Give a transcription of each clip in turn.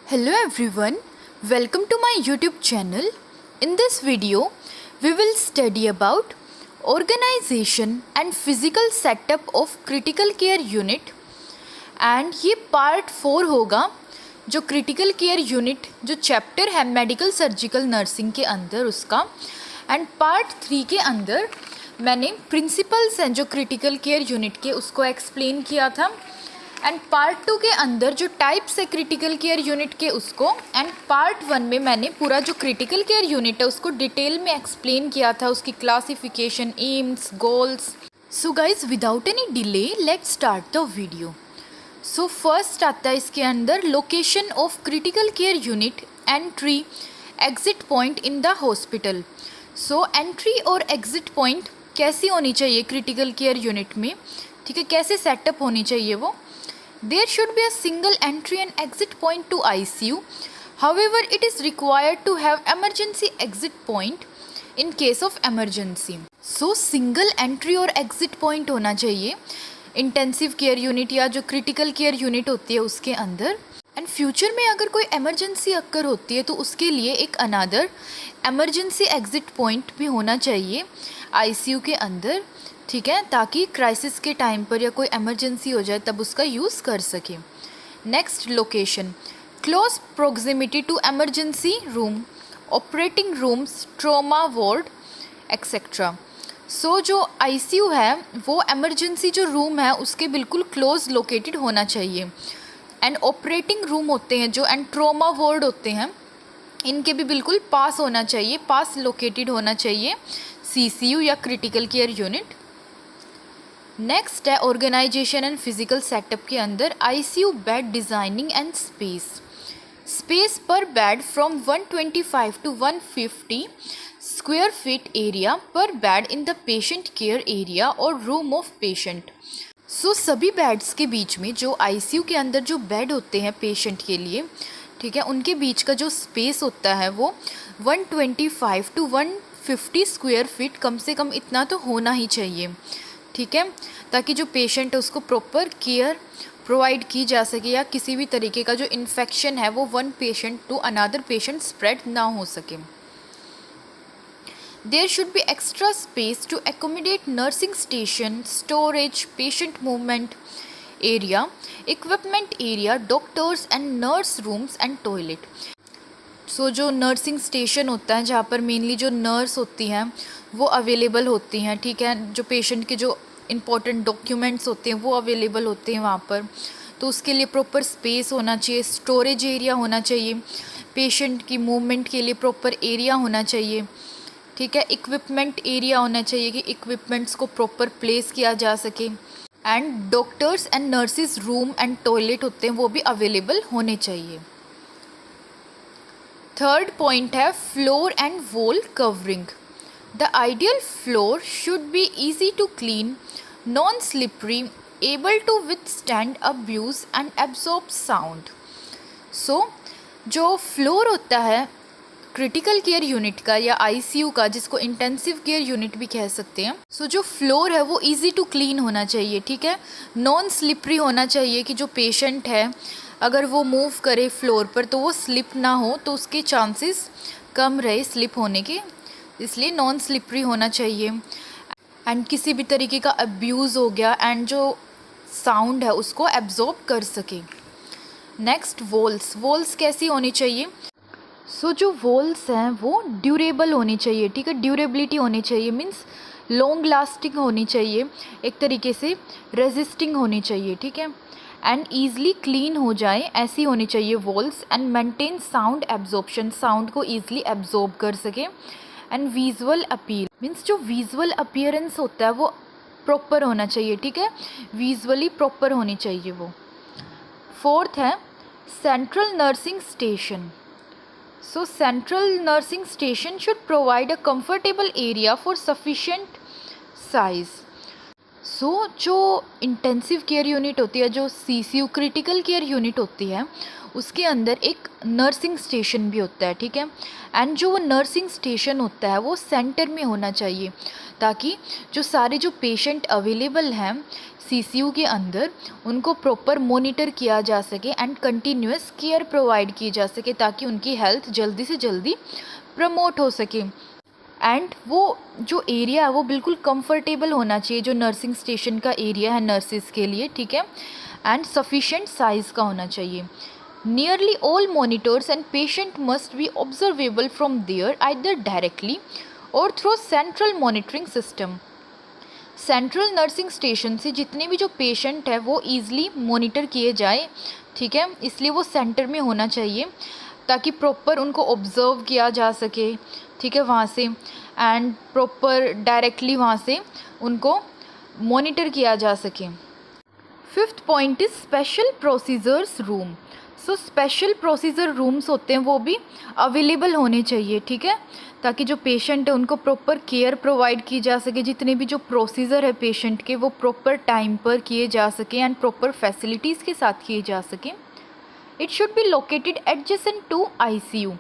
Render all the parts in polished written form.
Hello everyone, welcome to my YouTube channel. In this video, we will study about organization and physical setup of critical care unit and ये part 4 होगा जो critical care unit जो chapter है medical surgical nursing के अंदर उसका। And part 3 के अंदर मैंने प्रिंसिपल्स हैं जो क्रिटिकल केयर यूनिट के उसको एक्सप्लेन किया था। एंड पार्ट 2 के अंदर जो टाइप्स है क्रिटिकल केयर यूनिट के उसको। एंड पार्ट 1 में मैंने पूरा जो क्रिटिकल केयर यूनिट है उसको डिटेल में एक्सप्लेन किया था, उसकी classification, AIIMS, goals. So guys without any delay let's start the video. So first आता है इसके अंदर location of critical care unit, entry, exit point in the hospital. So entry और एग्जिट पॉइंट कैसी होनी चाहिए क्रिटिकल केयर यूनिट में, ठीक है, कैसे सेटअप होनी चाहिए वो। There should be a single entry and exit point to ICU. However, it is required to have emergency exit point in case of emergency. So, single entry और exit point होना चाहिए इंटेंसिव केयर यूनिट या जो critical care unit होती है उसके अंदर। And future में अगर कोई एमरजेंसी अक्कर होती है तो उसके लिए एक अनदर एमरजेंसी एग्जिट पॉइंट भी होना चाहिए ICU के अंदर, ठीक है, ताकि क्राइसिस के टाइम पर या कोई इमरजेंसी हो जाए तब उसका यूज़ कर सके। Next location, close proximity to emergency room, operating rooms, trauma ward etcetera. So जो ICU है वो एमरजेंसी जो रूम है उसके बिल्कुल क्लोज लोकेटेड होना चाहिए। एंड ऑपरेटिंग रूम होते हैं जो एंड ट्रॉमा वार्ड होते हैं इनके भी बिल्कुल पास होना चाहिए, पास लोकेटेड होना चाहिए CCU या क्रिटिकल केयर यूनिट। नेक्स्ट है ऑर्गेनाइजेशन एंड फिजिकल सेटअप के अंदर ICU bed designing and space per bed from 125 to 150 square feet area per bed in the patient care area और रूम ऑफ पेशेंट। सो सभी beds के बीच में जो ICU के अंदर जो बेड होते हैं पेशेंट के लिए, ठीक है, उनके बीच का जो स्पेस होता है वो 125 टू 150 स्क्वायर फीट कम से कम इतना तो होना ही चाहिए, ठीक है, ताकि जो पेशेंट है उसको प्रॉपर केयर प्रोवाइड की जा सके या किसी भी तरीके का जो इन्फेक्शन है वो one patient to another patient spread ना हो सके। There should be extra space to accommodate nursing station, storage, patient movement area, equipment area, doctors and nurse rooms and toilet. So जो नर्सिंग स्टेशन होता है जहाँ पर मेनली जो nurse होती हैं वो अवेलेबल होती हैं, ठीक है, जो पेशेंट के जो इम्पोर्टेंट डॉक्यूमेंट्स होते हैं वो अवेलेबल होते हैं वहाँ पर, तो उसके लिए प्रॉपर स्पेस होना चाहिए, स्टोरेज एरिया होना चाहिए, पेशेंट की मूवमेंट के लिए प्रॉपर एरिया होना चाहिए, ठीक है, इक्विपमेंट एरिया होना चाहिए कि इक्विपमेंट्स को प्रॉपर प्लेस किया जा सके। And doctors and nurses room and toilet होते हैं वो भी अवेलेबल होने चाहिए। थर्ड पॉइंट है floor and wall covering. The ideal floor should be easy to clean, non-slippery, able to withstand abuse and absorb sound. So, जो floor होता है क्रिटिकल केयर यूनिट का या ICU का, जिसको इंटेंसिव केयर यूनिट भी कह सकते हैं, सो जो फ्लोर है वो इजी टू क्लीन होना चाहिए, ठीक है, नॉन स्लिपरी होना चाहिए कि जो पेशेंट है अगर वो मूव करे फ्लोर पर तो वो स्लिप ना हो, तो उसके चांसेस कम रहे स्लिप होने के, इसलिए नॉन स्लिपरी होना चाहिए। एंड किसी भी तरीके का अब्यूज़ हो गया एंड जो साउंड है उसको एब्जॉर्ब कर सके। नेक्स्ट वॉल्स कैसी होनी चाहिए। सो जो वॉल्स हैं वो ड्यूरेबल होनी चाहिए, ठीक है, ड्यूरेबिलिटी होनी चाहिए, मीन्स लॉन्ग लास्टिंग होनी चाहिए, एक तरीके से रेजिस्टिंग होनी चाहिए, ठीक है, एंड ईज़िली क्लीन हो जाए ऐसी होनी चाहिए walls. And maintain sound absorption, sound को ईज़िली एब्जॉर्ब कर सके। एंड विजुअल अपील, मीन्स जो विजुअल अपीयरेंस होता है वो प्रॉपर होना चाहिए, ठीक है, विजुअली प्रॉपर होनी चाहिए वो। फोर्थ है central nursing station. So central nursing station should provide a comfortable area for sufficient size. So जो इंटेंसिव केयर यूनिट होती है, जो CCU क्रिटिकल केयर यूनिट होती है, उसके अंदर एक नर्सिंग स्टेशन भी होता है, ठीक है। एंड जो वो नर्सिंग स्टेशन होता है वो सेंटर में होना चाहिए, ताकि जो सारे जो पेशेंट अवेलेबल हैं सीसीयू के अंदर उनको प्रॉपर मॉनिटर किया जा सके एंड कंटिन्यूअस केयर प्रोवाइड की जा सके, ताकि उनकी हेल्थ जल्दी से जल्दी प्रमोट हो सके। एंड वो जो एरिया है वो बिल्कुल कंफर्टेबल होना चाहिए, जो नर्सिंग स्टेशन का एरिया है नर्सिस के लिए, ठीक है। एंड सफिशेंट साइज़ का होना चाहिए। Nearly all monitors and patient must be observable from there either directly or through central monitoring system. Central nursing station से जितने भी जो पेशेंट है वो ईज़िली मॉनिटर किए जाए, ठीक है, इसलिए वो सेंटर में होना चाहिए ताकि प्रॉपर उनको ऑब्ज़र्व किया जा सके, ठीक है, वहाँ से, एंड प्रॉपर डायरेक्टली वहाँ से उनको मॉनिटर किया जा सके। Fifth point is special procedures room. So special procedure rooms होते हैं वो भी अवेलेबल होने चाहिए, ठीक है, ताकि जो पेशेंट है उनको प्रॉपर केयर प्रोवाइड की जा सके, जितने भी जो प्रोसीजर है पेशेंट के वो प्रॉपर टाइम पर किए जा सके एंड प्रॉपर फैसिलिटीज़ के साथ किए जा सकें। It should be located adjacent to ICU।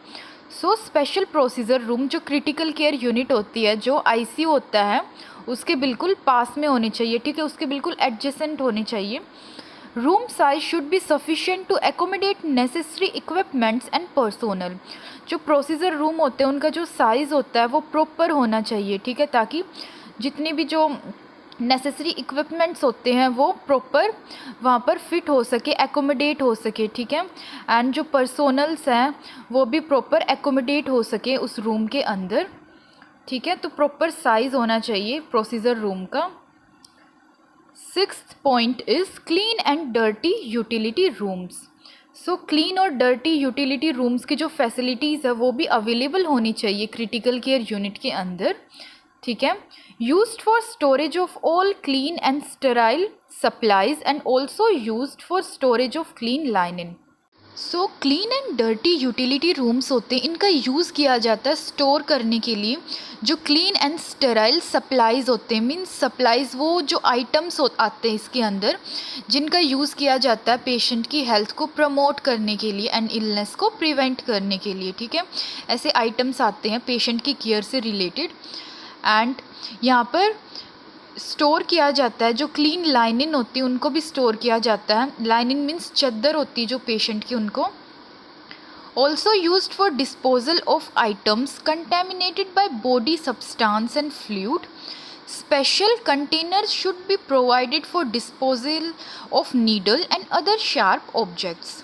So special procedure room जो क्रिटिकल केयर यूनिट होती है, जो ICU होता है उसके बिल्कुल पास में होने चाहिए, ठीक है, उसके बिल्कुल एडजेसेंट होने चाहिए। Room size should be sufficient to accommodate necessary equipments and personal. जो प्रोसीजर रूम होते हैं उनका जो साइज़ होता है वो प्रॉपर होना चाहिए, ठीक है, ताकि जितने भी जो नेसेसरी इक्विपमेंट्स होते हैं वो प्रॉपर वहाँ पर फिट हो सके, एकोमोडेट हो सके, ठीक है, एंड जो पर्सोनल्स हैं वो भी प्रॉपर एकोमोडेट हो सके उस रूम के अंदर, ठीक है। तो प्रॉपर साइज़ होना चाहिए प्रोसीजर रूम का। Sixth point is clean and dirty utility rooms. So clean और डर्टी यूटिलिटी रूम्स की जो फैसिलिटीज़ है वो भी अवेलेबल होनी चाहिए क्रिटिकल केयर यूनिट के अंदर, ठीक है। Used for storage of all clean and sterile supplies and also used for storage of clean linen. So clean and dirty utility rooms होते हैं, इनका यूज़ किया जाता है स्टोर करने के लिए जो क्लीन एंड स्टेराइल सप्लाइज़ होते हैं। मीन्स सप्लाइज़ वो जो आइटम्स आते हैं इसके अंदर जिनका यूज़ किया जाता है पेशेंट की हेल्थ को प्रमोट करने के लिए एंड इलनेस को प्रिवेंट करने के लिए, ठीक है। ऐसे आइटम्स आते हैं पेशेंट की केयर से रिलेटेड एंड यहाँ पर स्टोर किया जाता है। जो क्लीन लाइनिन होती है उनको भी स्टोर किया जाता है। लाइनिन मीन्स चद्दर होती है जो पेशेंट की, उनको also used for disposal of items contaminated by body substance and fluid. Special containers should be provided for disposal of needle and other sharp objects.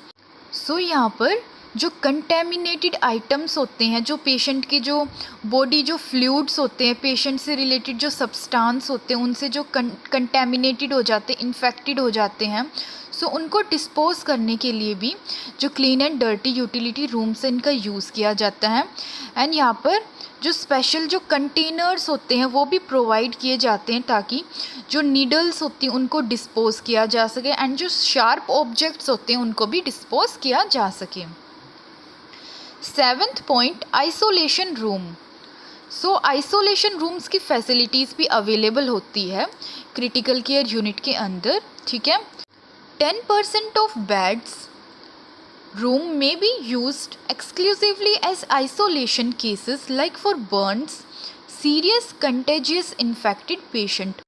So यहाँ पर जो कंटेमिनेटेड आइटम्स होते हैं, जो पेशेंट की जो बॉडी जो फ्लूइड्स होते हैं, पेशेंट से रिलेटेड जो सब्सटेंस होते हैं उनसे जो कंटेमिनेटेड हो जाते हैं, इन्फेक्टेड हो जाते हैं, सो उनको डिस्पोज करने के लिए भी जो clean and dirty utility room से इनका यूज़ किया जाता है। एंड यहाँ पर जो स्पेशल जो कंटेनर्स होते हैं वो भी प्रोवाइड किए जाते हैं ताकि जो नीडल्स होती हैं उनको डिस्पोज किया जा सके एंड जो शार्प ऑब्जेक्ट्स होते हैं उनको भी डिस्पोज किया जा सके। Seventh point, isolation room. So isolation rooms की फैसिलिटीज़ भी अवेलेबल होती है क्रिटिकल केयर यूनिट के अंदर, ठीक है। 10% of beds room may be used exclusively as isolation cases like for burns, serious contagious infected patient।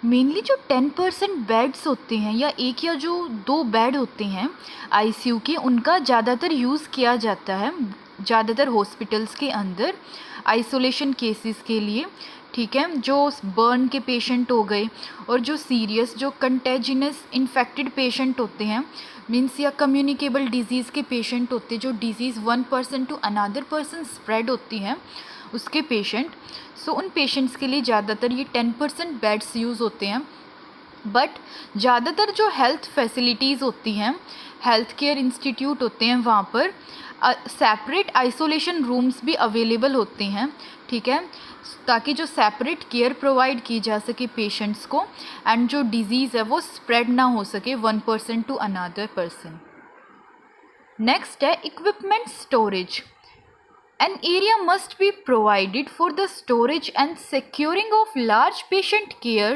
Mainly जो 10% बेड्स होते हैं या एक या जो 2 बेड होते हैं ICU के, उनका ज़्यादातर यूज़ किया जाता है ज़्यादातर हॉस्पिटल्स के अंदर आइसोलेशन केसेस के लिए, ठीक है। जो बर्न के पेशेंट हो गए और जो सीरियस जो कंटेजिनस इन्फेक्टेड पेशेंट होते हैं, मीन्स या कम्युनिकेबल डिजीज़ के पेशेंट होते हैं, जो disease 1 person to another person spread होती हैं उसके पेशेंट, सो उन पेशेंट्स के लिए ज़्यादातर ये 10% बेड्स यूज़ होते हैं। बट ज़्यादातर जो हेल्थ फैसिलिटीज़ होती हैं, हेल्थ केयर इंस्टीट्यूट होते हैं, वहाँ पर सेपरेट आइसोलेशन रूम्स भी अवेलेबल होते हैं, ठीक है, ताकि जो सेपरेट केयर प्रोवाइड की जा सके पेशेंट्स को एंड जो डिजीज़ है वो स्प्रेड ना हो सके 1 person to another person. Next है equipment storage. An area must be provided for the storage and securing of large patient care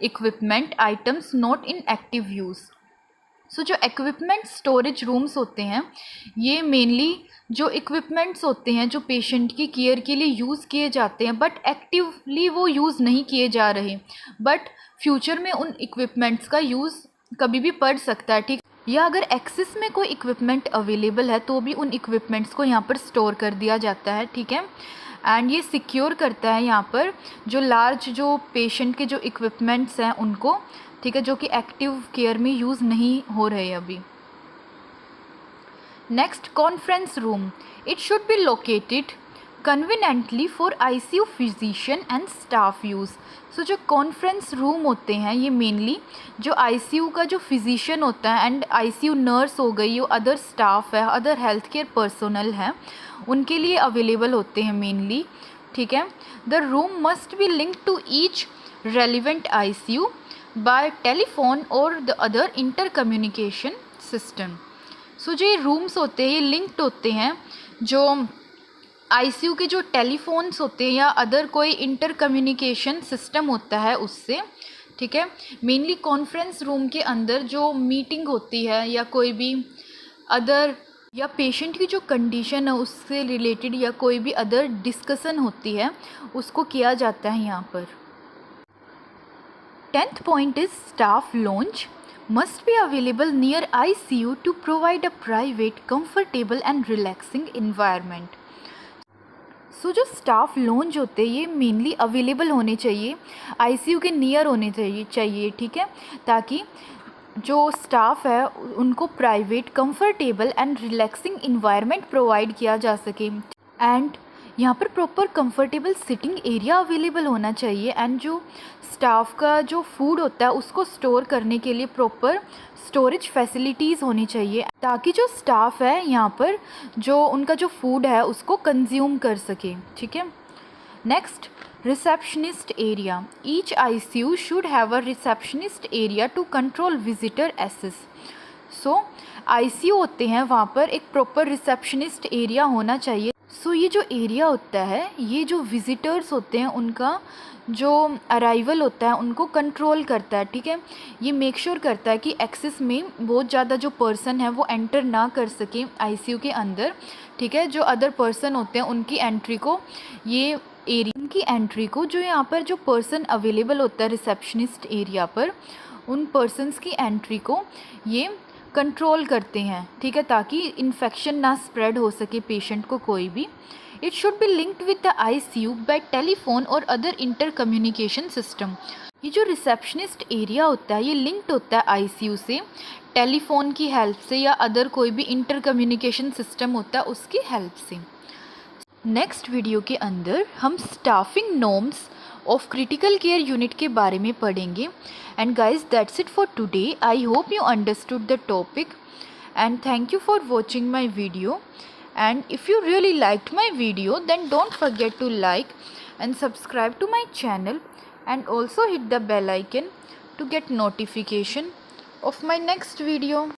equipment items not in active use। सो जो equipment storage rooms होते हैं ये mainly जो equipments होते हैं जो patient की केयर के लिए यूज़ किए जाते हैं बट एक्टिवली वो यूज़ नहीं किए जा रहे, बट फ्यूचर में उन इक्विपमेंट्स का यूज़ कभी भी पड़ सकता है, ठीक। या अगर एक्सेस में कोई इक्विपमेंट अवेलेबल है तो भी उन इक्विपमेंट्स को यहाँ पर स्टोर कर दिया जाता है, ठीक है। एंड ये सिक्योर करता है यहाँ पर जो लार्ज जो पेशेंट के जो इक्विपमेंट्स हैं उनको, ठीक है, जो कि एक्टिव केयर में यूज़ नहीं हो रहे अभी। Next, conference room. It should be located conveniently for ICU physician and staff use. So जो कॉन्फ्रेंस रूम होते हैं ये मेनली जो आईसीयू का जो फिजिशियन होता है एंड आईसीयू नर्स हो गई, जो अदर स्टाफ है, अदर हेल्थ केयर पर्सनल हैं, उनके लिए अवेलेबल होते हैं मेनली, ठीक है। The room must be linked to each relevant ICU by telephone or the other inter communication system. So जो ये रूम्स होते हैं ये लिंक्ड होते हैं जो आईसीयू के जो टेलीफोन्स होते हैं या अदर कोई इंटर कम्युनिकेशन सिस्टम होता है उससे, ठीक है। मेनली कॉन्फ्रेंस रूम के अंदर जो मीटिंग होती है या कोई भी अदर या पेशेंट की जो कंडीशन है उससे रिलेटेड या कोई भी अदर डिस्कशन होती है उसको किया जाता है यहाँ पर। 10th point is staff lounge must be available near ICU to provide a private, comfortable and relaxing environment. सो जो स्टाफ लॉन्ज होते हैं ये मेनली अवेलेबल होने चाहिए, आईसीयू के नियर होने चाहिए, ठीक है, ताकि जो स्टाफ है उनको private, comfortable and relaxing environment provide किया जा सके। एंड यहाँ पर proper comfortable sitting area available होना चाहिए एंड जो स्टाफ का जो फूड होता है उसको स्टोर करने के लिए प्रॉपर स्टोरेज फैसिलिटीज़ होनी चाहिए ताकि जो स्टाफ है यहाँ पर जो उनका जो फूड है उसको कंज्यूम कर सके, ठीक है। Next, receptionist area. Each ICU should have a receptionist area to control visitor access. So ICU होते हैं वहाँ पर एक प्रॉपर रिसेप्शनिस्ट एरिया होना चाहिए। सो ये जो एरिया होता है ये जो विजिटर्स होते हैं उनका जो अराइवल होता है उनको कंट्रोल करता है, ठीक है। ये मेक श्योर करता है कि एक्सेस में बहुत ज़्यादा जो पर्सन है वो एंटर ना कर सके आईसीयू के अंदर, ठीक है। जो अदर पर्सन होते हैं उनकी एंट्री को ये एरिया की एंट्री को जो यहाँ पर जो पर्सन अवेलेबल होता है रिसेप्शनिस्ट एरिया पर उन पर्सनस की एंट्री को ये कंट्रोल करते हैं, ठीक है, ताकि इन्फेक्शन ना स्प्रेड हो सके पेशेंट को कोई भी। It should be linked with the ICU by telephone और अदर इंटर कम्युनिकेशन सिस्टम। ये जो रिसेप्शनिस्ट एरिया होता है ये लिंक्ड होता है आईसीयू से टेलीफोन की हेल्प से या अदर कोई भी इंटर कम्युनिकेशन सिस्टम होता है उसकी हेल्प से। नेक्स्ट वीडियो के अंदर हम staffing norms of critical care unit के बारे में पढ़ेंगे। And guys that's it for today. I hope you understood the topic and thank you for watching my video. And if you really liked my video, then don't forget to like and subscribe to my channel and also hit the bell icon to get notification of my next video.